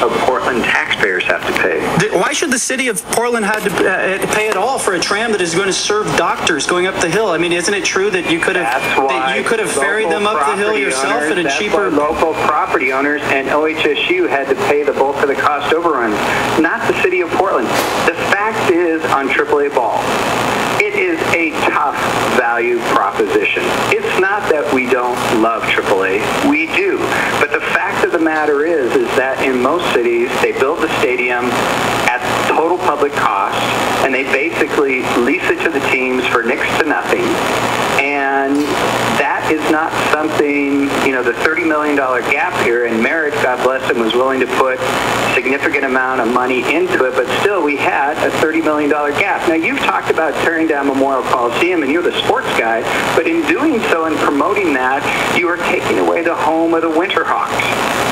of Portland taxpayers have to pay. Why should the city of Portland have to pay at all for a tram that is going to serve doctors going up the hill? I mean, isn't it true that you could have ferried them up the hill yourself at a cheaper? Local property owners and OHSU had to pay the bulk of the cost overruns, not the city of Portland. The fact is, on AAA ball, it is a tough value proposition. It's not that we don't love AAA. We do. But the fact of the matter is that in most cities, they build the stadium at total public cost, and they basically lease it to the teams for next to nothing. And that is not something, the $30 million gap here, and Merritt, God bless him, was willing to put a significant amount of money into it, but still we had a $30 million gap. Now, you've talked about tearing down Memorial Coliseum, and you're the sports guy, but in doing so and promoting that, you are taking away the home of the Winterhawks.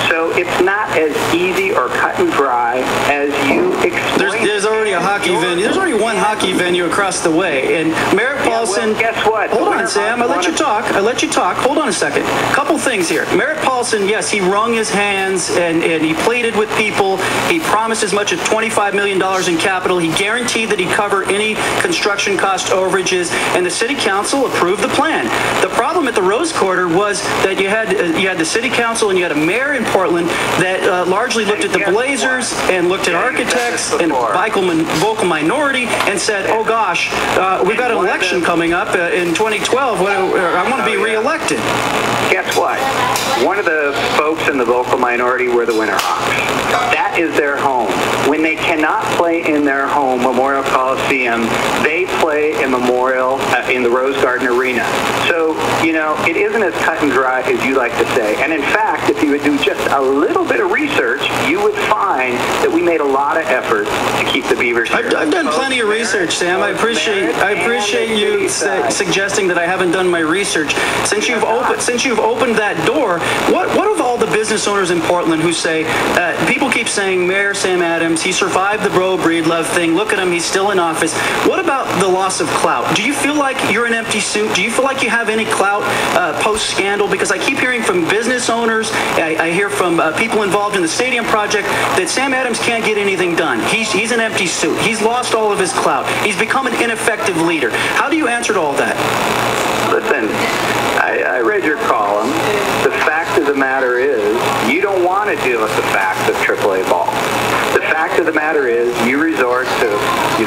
So it's not as easy or cut and dry as you explain. There's already a hockey venue. There's already one hockey venue across the way. And Merritt Paulson. Well, guess what? Hold on, Sam. I let you talk. Hold on a second. Couple things here. Merritt Paulson, yes, he wrung his hands and he pleaded with people. He promised as much as $25 million in capital. He guaranteed that he'd cover any construction cost overages, and the city council approved the plan. The problem at the Rose Quarter was that you had the city council and you had a mayor in Portland that largely looked at the Blazers and looked at architects and vocal minority and said, oh gosh, we've got an election coming up in 2012. I want to be reelected. Guess what? One of the folks in the vocal minority were the Winterhawks. That is their home. When they cannot play in their home, Memorial Coliseum, they play in Memorial in the Rose Garden Arena. So, it isn't as cut and dry as you like to say. And in fact, if you would do just a little bit of research, you would find that we made a lot of effort to keep the Beavers here. I've done plenty of research, Sam. I appreciate you suggesting that I haven't done my research. Since you've opened that door, what of all the business owners in Portland who say, people keep saying Mayor Sam Adams, he survived the Bro Breedlove thing, look at him, he's still in office. What about the loss of clout? Do you feel like you're an empty suit? Do you feel like you have any clout post-scandal? Because I keep hearing from business owners, I hear from people involved in the stadium project that Sam Adams can't get anything done. He's an empty suit. He's lost all of his clout. He's become an ineffective leader. How do you answer to all that? Listen, I read your column. The fact of the matter is, you don't want to deal with the facts of AAA ball. The fact of the matter is, you resort to,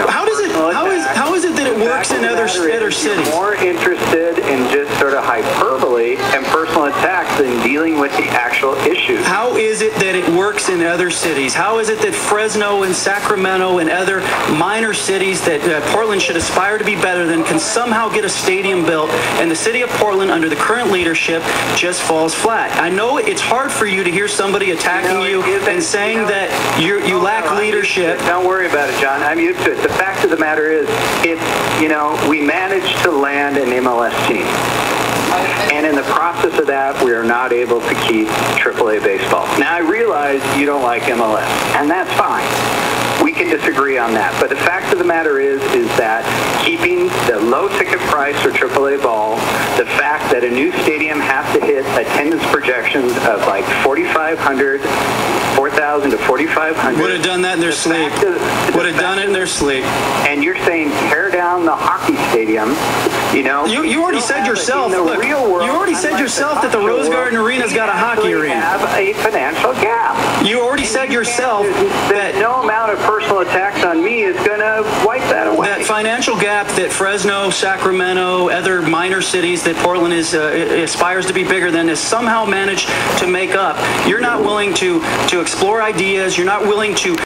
How is it that it works in other cities? You're more interested in just sort of hyperbole and personal attacks than dealing with the actual issues. How is it that it works in other cities? How is it that Fresno and Sacramento and other minor cities that Portland should aspire to be better than can somehow get a stadium built, and the city of Portland under the current leadership just falls flat? I know it's hard for you to hear somebody attacking you and saying that you lack leadership. Don't worry about it, John. I'm used to it. The fact of the matter is, we managed to land an MLS team. And in the process of that, we are not able to keep AAA baseball. Now, I realize you don't like MLS, and that's fine. We can disagree on that. But the fact of the matter is that keeping the low ticket price for AAA ball, the fact that a new stadium has to hit attendance projections of like 4,000 to 4,500. Would have done that in their sleep. Would have done it in their sleep. And you're saying tear down the hockey stadium. You already said yourself. Look, you already said yourself that the Rose Garden Arena's got a hockey arena. We have a financial gap. You already said yourself that no amount of personal attacks on me is going to wipe that away. That financial gap that Fresno, Sacramento, other minor cities that Portland aspires to be bigger than has somehow managed to make up. You're not willing to explore ideas. You're not willing to